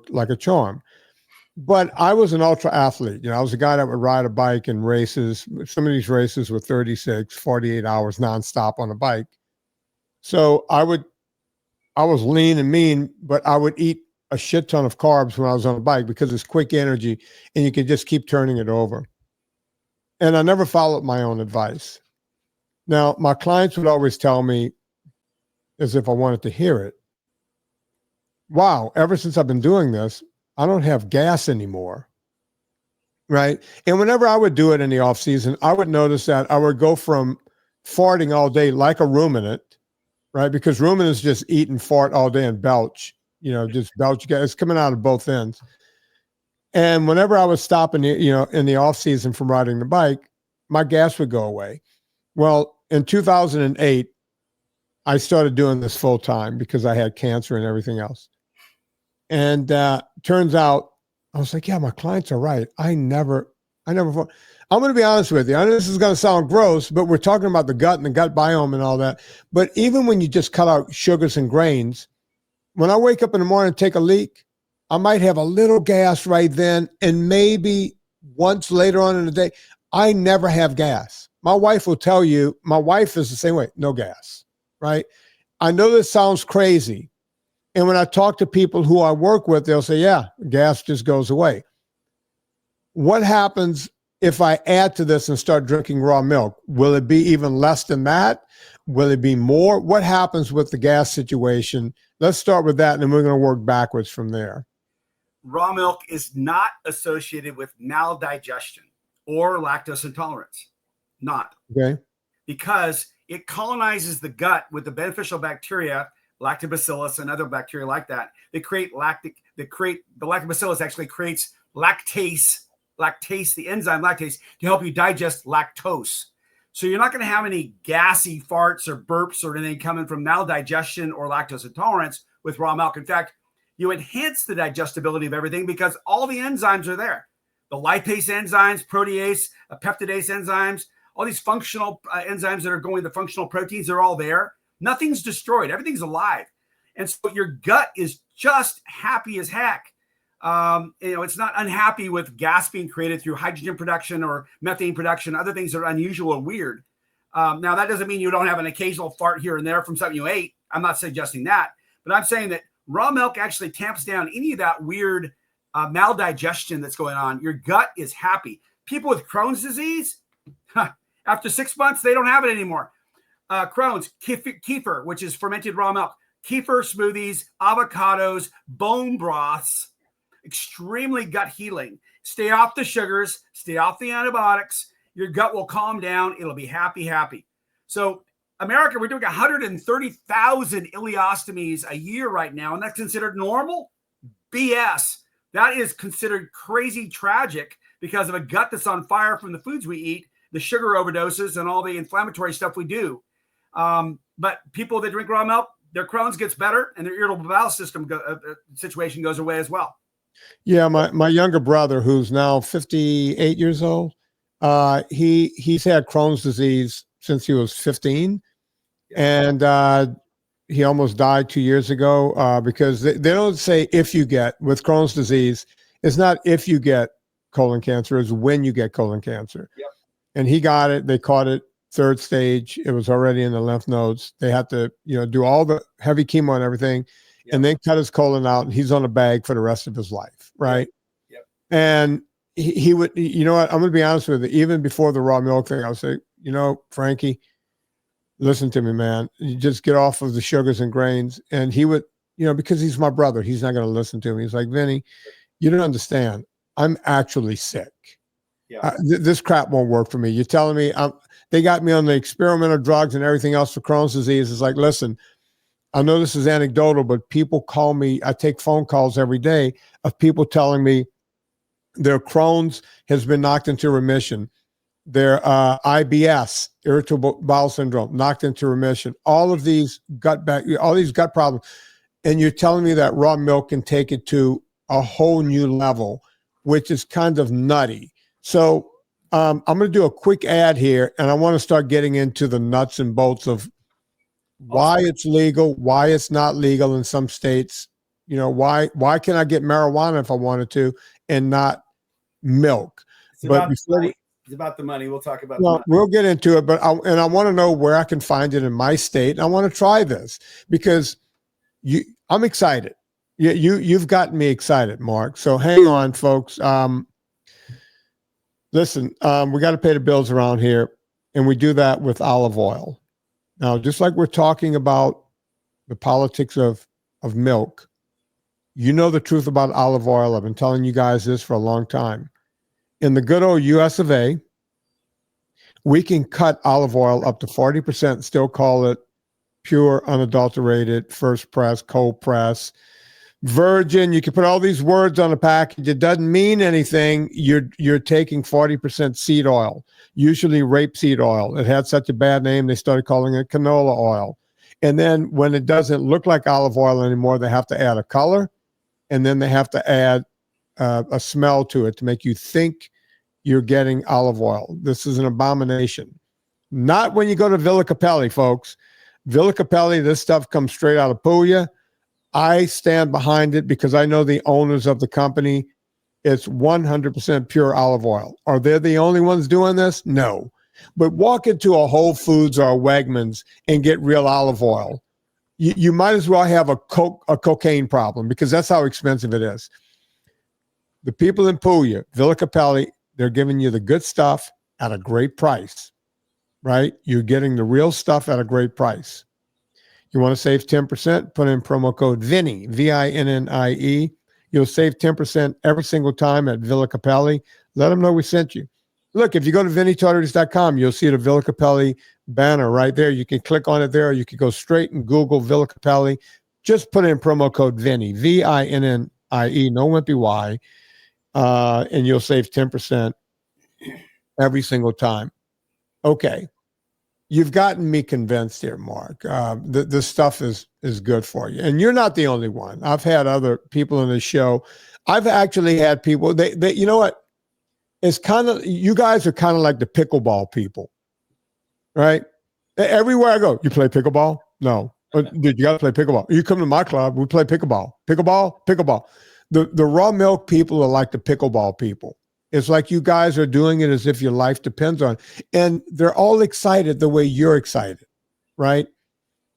like a charm. But I was an ultra athlete. I was a guy that would ride a bike in races. Some of these races were 36, 48 hours nonstop on a bike. So I was lean and mean, but I would eat a shit ton of carbs when I was on a bike because it's quick energy and you can just keep turning it over. And I never followed my own advice. Now, my clients would always tell me, as if I wanted to hear it, wow, ever since I've been doing this, I don't have gas anymore. Right. And whenever I would do it in the off season, I would notice that I would go from farting all day like a ruminant, right? Because ruminants just eat and fart all day and belch, just belch. It's coming out of both ends. And whenever I was stopping, in the off season from riding the bike, my gas would go away. Well, in 2008, I started doing this full time because I had cancer and everything else. And turns out, I was like, yeah, my clients are right. I never. I'm going to be honest with you. I know this is going to sound gross, but we're talking about the gut and the gut biome and all that. But even when you just cut out sugars and grains, when I wake up in the morning and take a leak, I might have a little gas right then. And maybe once later on in the day, I never have gas. My wife will tell you, my wife is the same way, no gas, right? I know this sounds crazy. And when I talk to people who I work with, they'll say, yeah, gas just goes away. What happens if I add to this and start drinking raw milk? Will it be even less than that? Will it be more? What happens with the gas situation? Let's start with that, and then we're going to work backwards from there. Raw milk is not associated with maldigestion or lactose intolerance. Not. Okay. Because it colonizes the gut with the beneficial bacteria, lactobacillus and other bacteria like that. The lactobacillus actually creates lactase, the enzyme lactase, to help you digest lactose. So you're not going to have any gassy farts or burps or anything coming from maldigestion or lactose intolerance with raw milk. In fact, you enhance the digestibility of everything because all the enzymes are there. The lipase enzymes, protease, peptidase enzymes, all these functional enzymes that are going to functional proteins, they're all there. Nothing's destroyed. Everything's alive. And so your gut is just happy as heck. It's not unhappy with gas being created through hydrogen production or methane production, other things that are unusual or weird. Now, that doesn't mean you don't have an occasional fart here and there from something you ate. I'm not suggesting that. But I'm saying that raw milk actually tamps down any of that weird maldigestion that's going on. Your gut is happy. People with Crohn's disease, after 6 months, they don't have it anymore. Crohn's, kefir, which is fermented raw milk, kefir smoothies, avocados, bone broths, extremely gut healing. Stay off the sugars, stay off the antibiotics. Your gut will calm down. It'll be happy. So America, we're doing 130,000 ileostomies a year right now, and that's considered normal? BS. That is considered crazy tragic because of a gut that's on fire from the foods we eat, the sugar overdoses, and all the inflammatory stuff we do. But people that drink raw milk, their Crohn's gets better, and their irritable bowel system situation goes away as well. Yeah, my younger brother, who's now 58 years old, he's had Crohn's disease since he was 15, and he almost died 2 years ago because they don't say if you get, with Crohn's disease, it's not if you get colon cancer, it's when you get colon cancer. Yep. And he got it. They caught it 3rd stage. It was already in the lymph nodes. They had to, do all the heavy chemo and everything, and then cut his colon out, and he's on a bag for the rest of his life, right? Yep. And he would, you know what, I'm going to be honest with you, even before the raw milk thing, I would say, Frankie, listen to me, man. You just get off of the sugars and grains. And he would because he's my brother, he's not going to listen to me. He's like, Vinny, you don't understand. I'm actually sick. Yeah. This crap won't work for me. You're telling me they got me on the experimental drugs and everything else for Crohn's disease. It's like, listen, I know this is anecdotal, but people call me. I take phone calls every day of people telling me their Crohn's has been knocked into remission. Their IBS, irritable bowel syndrome, knocked into remission. All of these gut problems. And you're telling me that raw milk can take it to a whole new level, which is kind of nutty. So I'm going to do a quick ad here, and I want to start getting into the nuts and bolts of why it's legal, why it's not legal in some states. Why can I get marijuana if I wanted to and not milk? It's about the money. We'll talk about the money. We'll get into it, but I want to know where I can find it in my state. And I want to try this because I'm excited. You've gotten me excited, Mark. So hang on, folks. Listen, we got to pay the bills around here, and we do that with olive oil. Now, just like we're talking about the politics of milk, the truth about olive oil. I've been telling you guys this for a long time. In the good old US of A, we can cut olive oil up to 40% and still call it pure, unadulterated, first press, cold press, virgin. You can put all these words on a package. It doesn't mean anything. You're taking 40% seed oil, usually rapeseed oil. It had such a bad name, they started calling it canola oil. And then when it doesn't look like olive oil anymore, they have to add a color, and then they have to add a smell to it to make you think you're getting olive oil. This is an abomination. Not when you go to Villa Capelli, folks. Villa Capelli, this stuff comes straight out of Puglia. I stand behind it because I know the owners of the company. It's 100% pure olive oil. Are they the only ones doing this? No. But walk into a Whole Foods or a Wegmans and get real olive oil. You might as well have a cocaine problem because that's how expensive it is. The people in Puglia, Villa Capelli, they're giving you the good stuff at a great price, right? You're getting the real stuff at a great price. You want to save 10%? Put in promo code Vinnie, VINNIE. You'll save 10% every single time at Villa Capelli. Let them know we sent you. Look, if you go to VinnieTortorich.com, you'll see the Villa Capelli banner right there. You can click on it there. Or you can go straight and Google Villa Capelli. Just put in promo code Vinnie, VINNIE, no wimpy Y, and you'll save 10% every single time. Okay. You've gotten me convinced here, Mark. This stuff is good for you. And you're not the only one. I've had other people in the show. I've actually had people, they you know what? It's kind of, you guys are kind of like the pickleball people, right? Everywhere I go, you play pickleball? No. Dude, you got to play pickleball. You come to my club, we play pickleball. Pickleball. The raw milk people are like the pickleball people. It's like you guys are doing it as if your life depends on it. And they're all excited the way you're excited, right?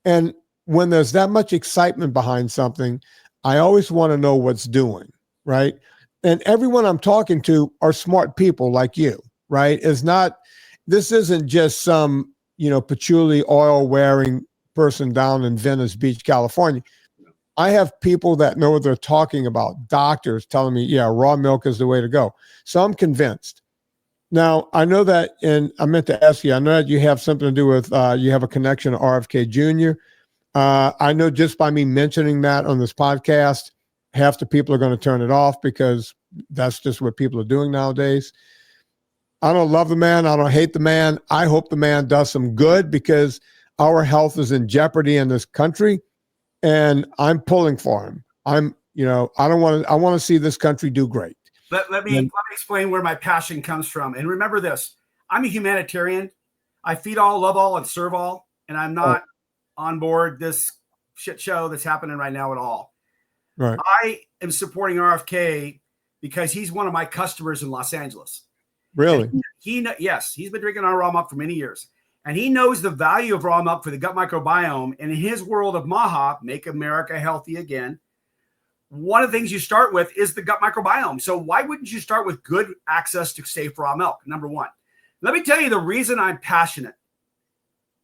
And when there's that much excitement behind something, I always want to know what's doing, right? And everyone I'm talking to are smart people like you, right? This isn't just some, patchouli oil wearing person down in Venice Beach, California. I have people that know what they're talking about, doctors telling me, yeah, raw milk is the way to go. So I'm convinced. Now, I know that, and I meant to ask you, I know that you have something to do with, you have a connection to RFK Jr. I know just by me mentioning that on this podcast, half the people are going to turn it off because that's just what people are doing nowadays. I don't love the man. I don't hate the man. I hope the man does some good because our health is in jeopardy in this country. And I'm pulling for him. I want to see this country do great. Let me explain where my passion comes from. And remember this, I'm a humanitarian. I feed all, love all, and serve all. And I'm not on board this shit show that's happening right now at all. Right. I am supporting RFK because he's one of my customers in Los Angeles. Really? Yes, he's been drinking our raw milk for many years. And he knows the value of raw milk for the gut microbiome. And in his world of MAHA, Make America Healthy Again, one of the things you start with is the gut microbiome. So why wouldn't you start with good access to safe raw milk? Number one. Let me tell you the reason I'm passionate.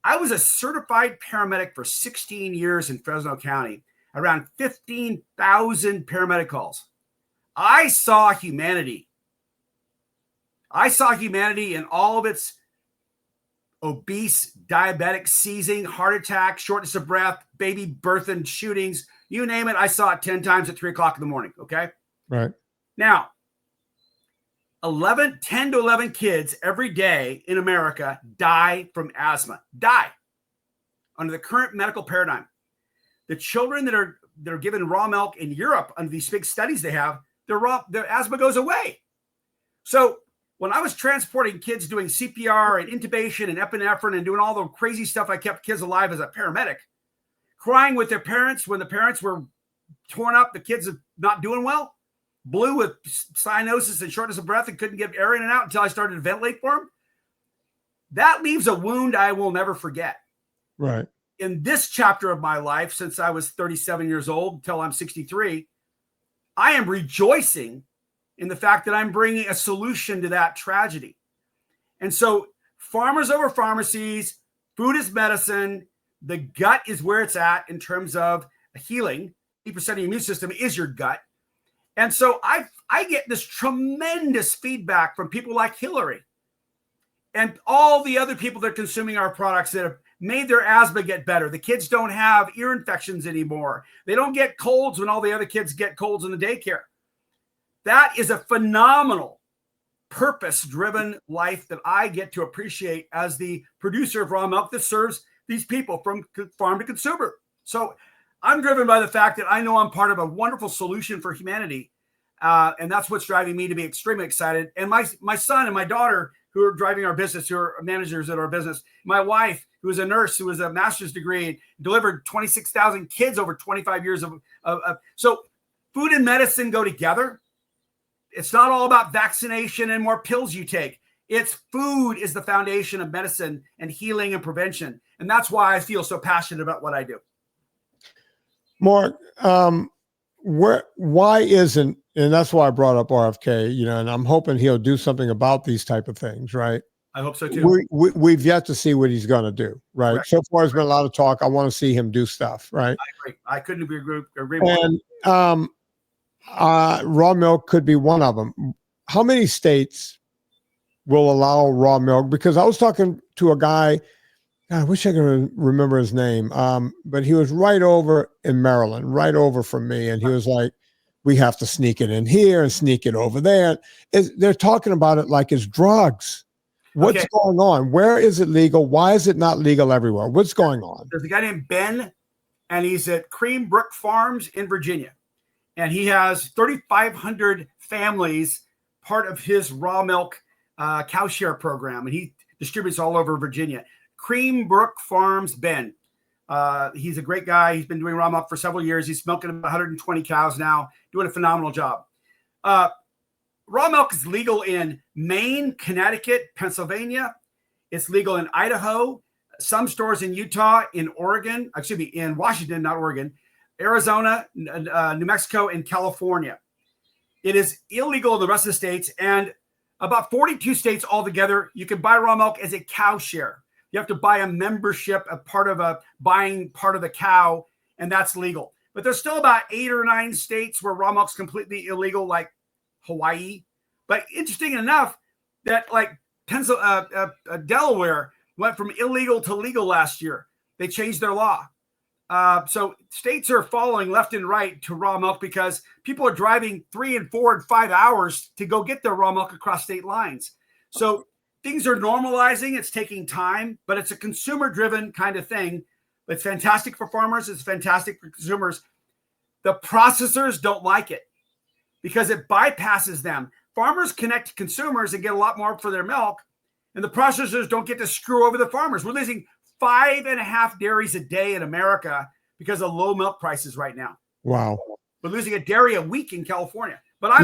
I was a certified paramedic for 16 years in Fresno County. around 15,000 paramedic calls. I saw humanity. I saw humanity in all of its obese, diabetic, seizing, heart attack, shortness of breath, baby birth and shootings, you name it. I saw it 10 times at 3 o'clock in the morning. Okay. Right. Now, 10 to 11 kids every day in America die from asthma, die under the current medical paradigm. The children that are given raw milk in Europe under these big studies they have, their asthma goes away. So when I was transporting kids doing CPR and intubation and epinephrine and doing all the crazy stuff, I kept kids alive as a paramedic, crying with their parents when the parents were torn up, the kids are not doing well, blue with cyanosis and shortness of breath and couldn't get air in and out until I started to ventilate for them. That leaves a wound I will never forget. Right. In this chapter of my life, since I was 37 years old until I'm 63, I am rejoicing in the fact that I'm bringing a solution to that tragedy. And so farmers over pharmacies, food is medicine. The gut is where it's at in terms of healing. 80% of your immune system is your gut. And so I get this tremendous feedback from people like Hillary and all the other people that are consuming our products that have made their asthma get better. The kids don't have ear infections anymore. They don't get colds when all the other kids get colds in the daycare. That is a phenomenal purpose-driven life that I get to appreciate as the producer of raw milk that serves these people from farm to consumer. So I'm driven by the fact that I know I'm part of a wonderful solution for humanity. And that's what's driving me to be extremely excited. And my son and my daughter, who are driving our business, who are managers at our business, my wife, who is a nurse, who has a master's degree, delivered 26,000 kids over 25 years of so food and medicine go together. It's not all about vaccination and more pills you take. It's food is the foundation of medicine and healing and prevention. And that's why I feel so passionate about what I do. Mark, why isn't, and that's why I brought up RFK, and I'm hoping he'll do something about these type of things, right? I hope so too. We've yet to see what he's going to do, right? Correct. So far, there's been a lot of talk. I want to see him do stuff, right? I agree. I couldn't agree more. And raw milk could be one of them. How many states will allow raw milk? Because I was talking to a guy, I wish I could remember his name, but he was right over in Maryland, right over from me. And he was like, we have to sneak it in here and sneak it over there. They're talking about it like it's drugs. What's going on? Where is it legal? Why is it not legal everywhere? What's going on? There's a guy named Ben, and he's at Cream Brook Farms in Virginia. And he has 3,500 families part of his raw milk cow share program. And he distributes all over Virginia. Cream Brook Farms, Ben. He's a great guy. He's been doing raw milk for several years. He's milking about 120 cows now, doing a phenomenal job. Raw milk is legal in Maine, Connecticut, Pennsylvania. It's legal in Idaho, some stores in Utah, in Oregon, in Washington, not Oregon, Arizona, New Mexico, and California. It is illegal in the rest of the states, and about 42 states altogether. You can buy raw milk as a cow share. You have to buy a membership, buying part of the cow, and that's legal. But there's still about 8 or 9 states where raw milk's completely illegal, like Hawaii. But interesting enough, that like Delaware went from illegal to legal last year. They changed their law. So states are following left and right to raw milk because people are driving 3 and 4 and 5 hours to go get their raw milk across state lines. So things are normalizing. It's taking time, but it's a consumer-driven kind of thing. It's fantastic for farmers. It's fantastic for consumers. The processors don't like it because it bypasses them. Farmers connect to consumers and get a lot more for their milk, and the processors don't get to screw over the farmers. We're losing 5.5 dairies a day in America because of low milk prices right now. Wow. We're losing a dairy a week in California. But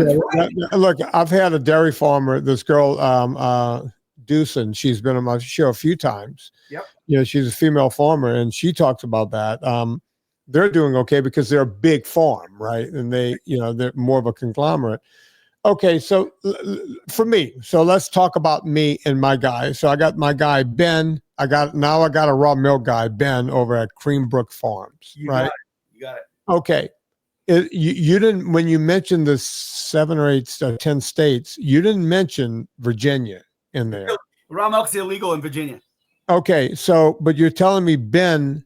look, I've had a dairy farmer, this girl, Dewson, she's been on my show a few times. Yep. She's a female farmer, and she talks about that. They're doing okay because they're a big farm, right? And they're more of a conglomerate. Okay, so for me, so let's talk about me and my guy. So I got my guy, Ben. I got a raw milk guy, Ben, over at Cream Brook Farms, right? You got it. Okay. You didn't, when you mentioned the 7 or 8, 10 states, you didn't mention Virginia in there. Raw milk's illegal in Virginia. Okay. So, but you're telling me Ben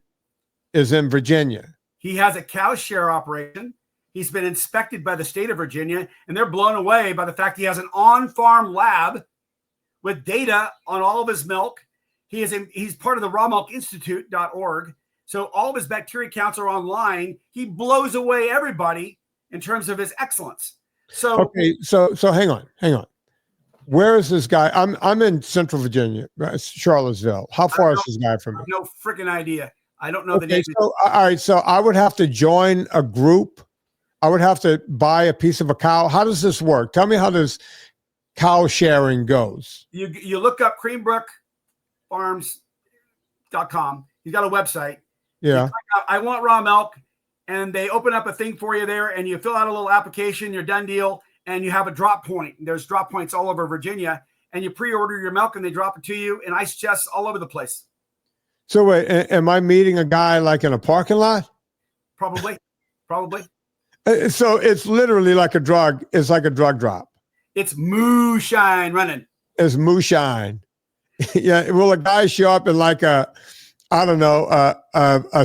is in Virginia. He has a cow share operation. He's been inspected by the state of Virginia, and they're blown away by the fact he has an on-farm lab with data on all of his milk. He's part of the rawmilkinstitute.org. So all of his bacteria counts are online. He blows away everybody in terms of his excellence. So okay, so hang on. Where is this guy? I'm in Central Virginia, Charlottesville. How far is this guy from me? No freaking idea. I don't know the name. So, all right, so I would have to join a group. I would have to buy a piece of a cow. How does this work? Tell me how this cow sharing goes. You look up creambrookfarms.com. He's got a website. Yeah. I want raw milk, and they open up a thing for you there, and you fill out a little application. You're done deal, and you have a drop point. There's drop points all over Virginia, and you pre-order your milk, and they drop it to you in ice chests all over the place. So wait, am I meeting a guy like in a parking lot? Probably. So it's literally like a drug. It's like a drug drop. It's moonshine running. It's moonshine. Yeah. Will a guy show up in like a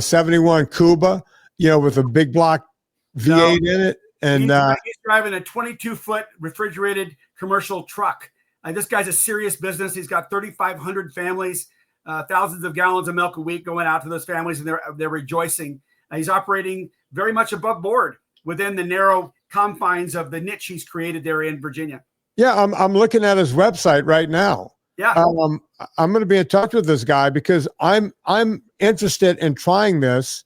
71 Cuba, with a big block V8 in it? And he's driving a 22-foot refrigerated commercial truck. This guy's a serious business. He's got 3,500 families, thousands of gallons of milk a week going out to those families, and they're rejoicing. He's operating very much above board within the narrow confines of the niche he's created there in Virginia. Yeah, I'm looking at his website right now. Yeah, I'm going to be in touch with this guy because I'm interested in trying this.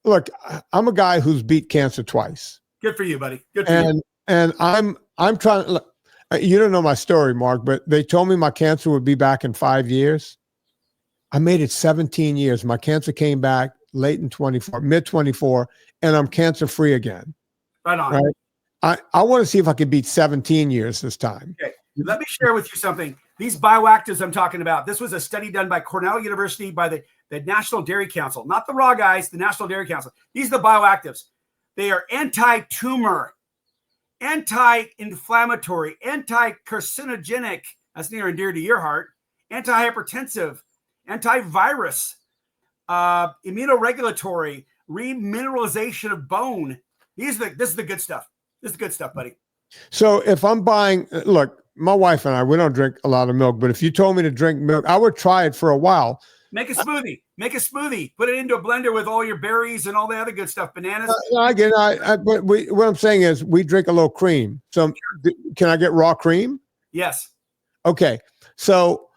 Look, I'm a guy who's beat cancer twice. Good for you, buddy. Good for you. And I'm trying. Look, you don't know my story, Mark, but they told me my cancer would be back in 5 years. I made it 17 years. My cancer came back late in 24, mid 24, and I'm cancer free again. Right on. Right. I want to see if I can beat 17 years this time. Okay. Let me share with you something. These bioactives I'm talking about, this was a study done by Cornell University by the National Dairy Council, not the raw guys, the National Dairy Council. These are the bioactives. They are anti-tumor, anti-inflammatory, anti-carcinogenic, that's near and dear to your heart, anti-hypertensive, antivirus, immunoregulatory, remineralization of bone. This is the good stuff. This is the good stuff, buddy. So if I'm buying, look, my wife and I, we don't drink a lot of milk, but if you told me to drink milk, I would try it for a while. Make a smoothie. Put it into a blender with all your berries and all the other good stuff. Bananas. I get it. But what I'm saying is we drink a little cream. So can I get raw cream? Yes. Okay. So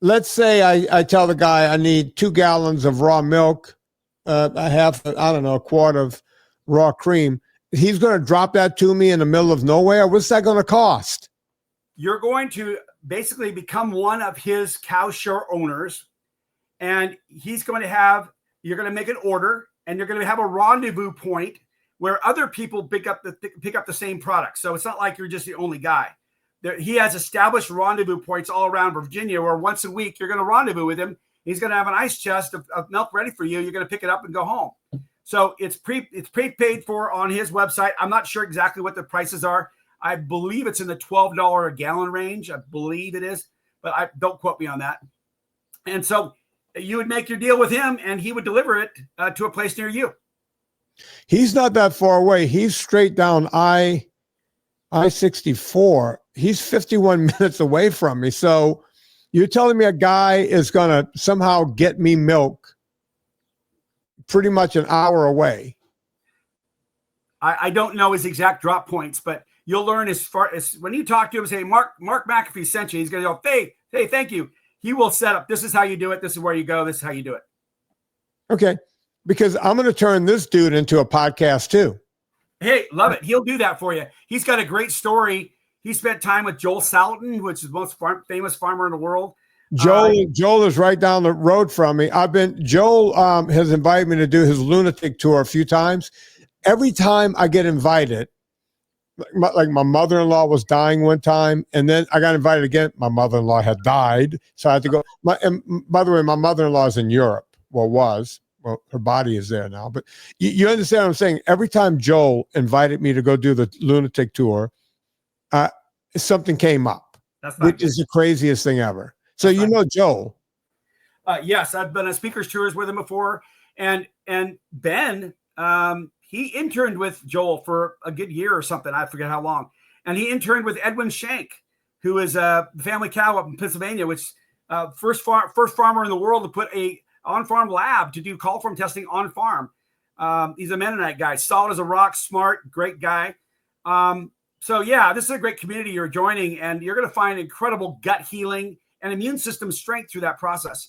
let's say I tell the guy I need 2 gallons of raw milk. I have, a quart of raw cream. He's going to drop that to me in the middle of nowhere. What's that going to cost? You're going to basically become one of his cow share owners, and you're going to make an order, and you're going to have a rendezvous point where other people pick up the same product. So it's not like you're just the only guy. He has established rendezvous points all around Virginia where once a week you're going to rendezvous with him. He's going to have an ice chest of milk ready for you. You're going to pick it up and go home. So it's prepaid for on his website. I'm not sure exactly what the prices are. I believe it's in the $12 a gallon range. I believe it is, but don't quote me on that. And so you would make your deal with him, and he would deliver it to a place near you. He's not that far away. He's straight down I-64. He's 51 minutes away from me. So you're telling me a guy is going to somehow get me milk pretty much an hour away? I don't know his exact drop points, but you'll learn as far as when you talk to him, say, Mark McAfee sent you. He's going to go, hey, thank you. He will set up. This is how you do it. This is where you go. This is how you do it. Okay. Because I'm going to turn this dude into a podcast too. Hey, love it. He'll do that for you. He's got a great story. He spent time with Joel Salatin, which is the most famous farmer in the world. Joel is right down the road from me. Joel has invited me to do his lunatic tour a few times. Every time I get invited, like my mother-in-law was dying one time, and then I got invited again. My mother-in-law had died, so I had to go. And by the way, my mother-in-law is in Europe. Well, was. well, her body is there now. But you understand what I'm saying? Every time Joel invited me to go do the lunatic tour, something came up, which is the craziest thing ever. So you know Joel. Yes, I've been on speakers tours with him before, and Ben, he interned with Joel for a good year or something. I forget how long, and he interned with Edwin Shank, who is a family cow up in Pennsylvania, which first farmer in the world to put a on-farm lab to do coliform testing on farm. He's a Mennonite guy, solid as a rock, smart, great guy. So yeah, this is a great community you're joining, and you're going to find incredible gut healing and immune system strength through that process.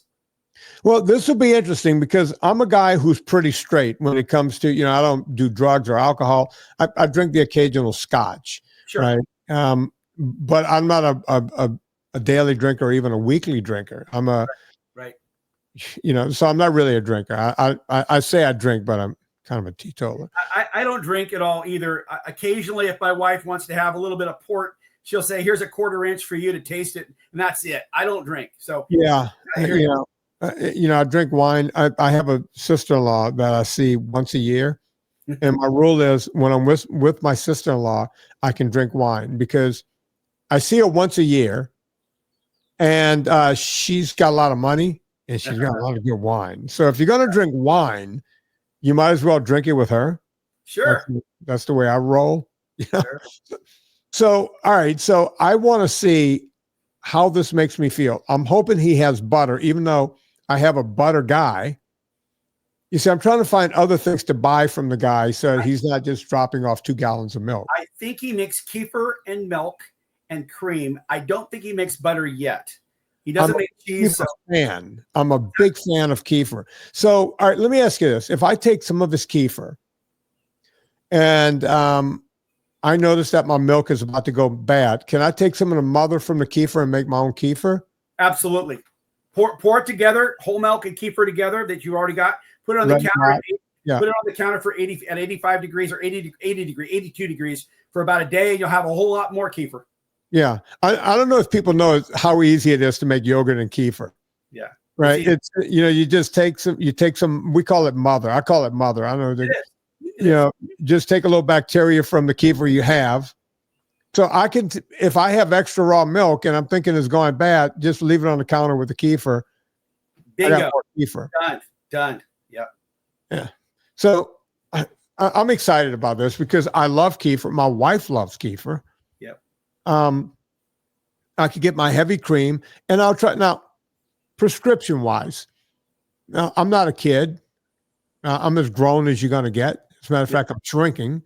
Well, this will be interesting because I'm a guy who's pretty straight when it comes to, I don't do drugs or alcohol. I drink the occasional scotch, sure. Right? But I'm not a daily drinker or even a weekly drinker. I'm right. So I'm not really a drinker. I say I drink, but I'm kind of a teetotaler. I don't drink at all either. Occasionally, if my wife wants to have a little bit of port, she'll say, "Here's a 1/4 inch for you to taste it," and that's it. I don't drink. So yeah, I drink wine. I have a sister-in-law that I see once a year, and my rule is when I'm with my sister-in-law, I can drink wine because I see her once a year, and she's got a lot of money and she's got a lot of good wine. So if you're going to drink wine, you might as well drink it with her. Sure. That's the way I roll. Sure. So, all right. So I want to see how this makes me feel. I'm hoping he has butter, even though I have a butter guy. You see, I'm trying to find other things to buy from the guy so he's not just dropping off 2 gallons of milk. I think he makes kefir and milk and cream. I don't think he makes butter yet. He doesn't make cheese. I'm a big fan of kefir. So, all right, let me ask you this. If I take some of this kefir and I notice that my milk is about to go bad, can I take some of the mother from the kefir and make my own kefir? Absolutely. Pour it together, whole milk and kefir together that you already got. Put it on the counter. Put it on the counter for 85 degrees or 82 degrees for about a day. You'll have a whole lot more kefir. Yeah. I don't know if people know how easy it is to make yogurt and kefir. Yeah. Right. It's, you just take some, we call it mother. I call it mother. I don't know. Just take a little bacteria from the kefir you have. So I can, if I have extra raw milk and I'm thinking it's going bad, just leave it on the counter with the kefir. Bingo. I got more kefir. Done. Yep. Yeah. So I'm excited about this because I love kefir. My wife loves kefir. Yep. I could get my heavy cream and I'll try now prescription wise. Now I'm not a kid. I'm as grown as you're going to get. As a matter of fact, I'm shrinking.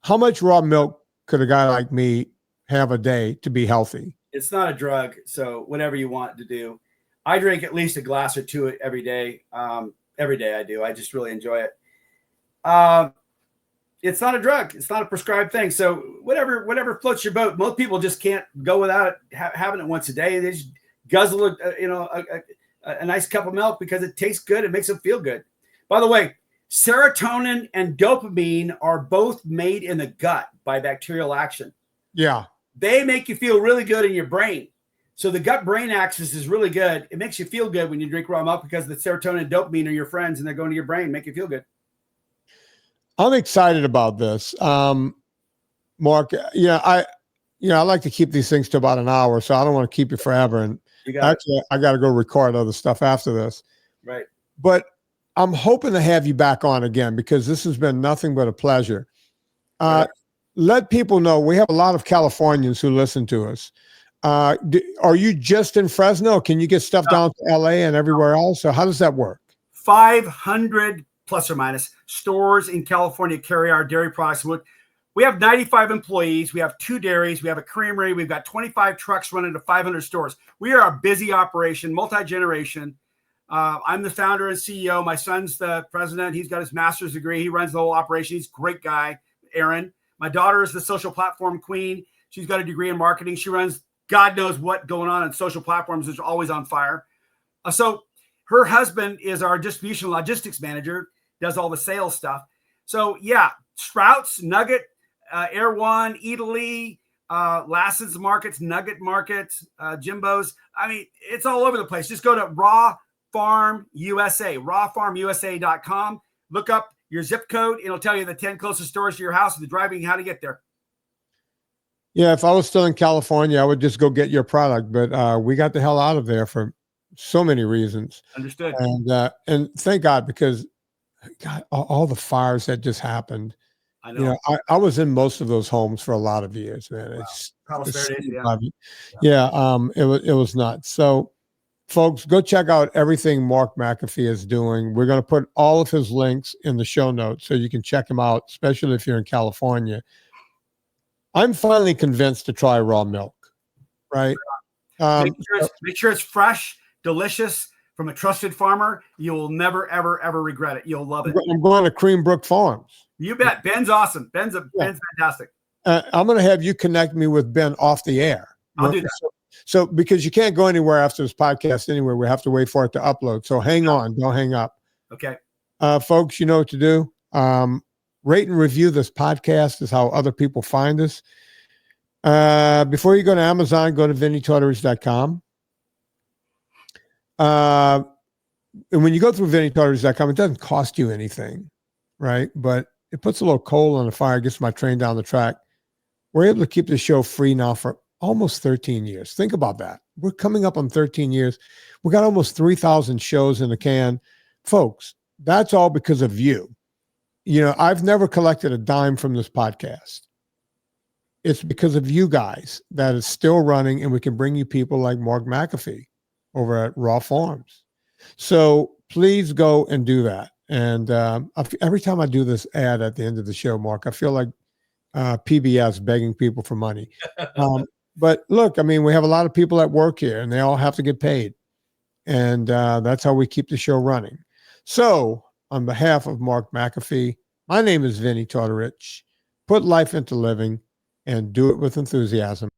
How much raw milk could a guy like me have a day to be healthy? It's not a drug. So whatever you want to do. I drink at least a glass or two every day. Every day I do. I just really enjoy it. It's not a drug. It's not a prescribed thing. So whatever floats your boat. Most people just can't go without it, having it once a day. They just guzzle a nice cup of milk because it tastes good. It makes them feel good. By the way, serotonin and dopamine are both made in the gut by bacterial action. Yeah. They make you feel really good in your brain. So the gut-brain axis is really good. It makes you feel good when you drink raw milk because the serotonin and dopamine are your friends and they're going to your brain, make you feel good. I'm excited about this. Mark, I like to keep these things to about an hour, so I don't want to keep you forever. And I got to go record other stuff after this. Right. But I'm hoping to have you back on again because this has been nothing but a pleasure. Right. Let people know we have a lot of Californians who listen to us. Are you just in Fresno? Can you get stuff down to LA and everywhere else? So how does that work? 500 plus or minus stores in California carry our dairy products. We have 95 employees. We have 2 dairies. We have a creamery. We've got 25 trucks running to 500 stores. We are a busy operation, multi-generation. I'm the founder and CEO. My son's the president. He's got his master's degree. He runs the whole operation. He's a great guy, Aaron. My daughter is the social platform queen. She's got a degree in marketing. She runs God knows what going on social platforms, which are always on fire. So her husband is our distribution logistics manager, does all the sales stuff. So yeah, Sprouts, Nugget, Air One, Italy, Lassen's Markets, Nugget Markets, Jimbo's. I mean, it's all over the place. Just go to Farm USA, rawfarmusa.com. Look up your zip code. It'll tell you the 10 closest stores to your house and the driving, how to get there. Yeah, if I was still in California, I would just go get your product. But we got the hell out of there for so many reasons. Understood. And thank God, because God, all the fires that just happened. I know. I was in most of those homes for a lot of years, man. Wow. It was nuts. So, folks, go check out everything Mark McAfee is doing. We're going to put all of his links in the show notes so you can check him out, especially if you're in California. I'm finally convinced to try raw milk, right? Make sure it's fresh, delicious, from a trusted farmer. You'll never, ever, ever regret it. You'll love it. I'm going to Creambrook Farms. You bet. Ben's awesome. Ben's fantastic. I'm going to have you connect me with Ben off the air. I'll do that. So because you can't go anywhere after this podcast anyway, we have to wait for it to upload. So hang on, don't hang up. Okay. Folks, you know what to do. Rate and review this podcast is how other people find us. Before you go to Amazon, go to VinnieTortorich.com. And when you go through VinnieTortorich.com, it doesn't cost you anything, right? But it puts a little coal on the fire, gets my train down the track. We're able to keep the show free now for almost 13 years. Think about that. We're coming up on 13 years. We got almost 3,000 shows in the can. Folks, that's all because of you. I've never collected a dime from this podcast. It's because of you guys that it's still running, and we can bring you people like Mark McAfee over at Raw Farms. So please go and do that. And every time I do this ad at the end of the show, Mark, I feel like PBS begging people for money. But look, I mean, we have a lot of people at work here, and they all have to get paid. And that's how we keep the show running. So on behalf of Mark McAfee, my name is Vinnie Tortorich. Put life into living and do it with enthusiasm.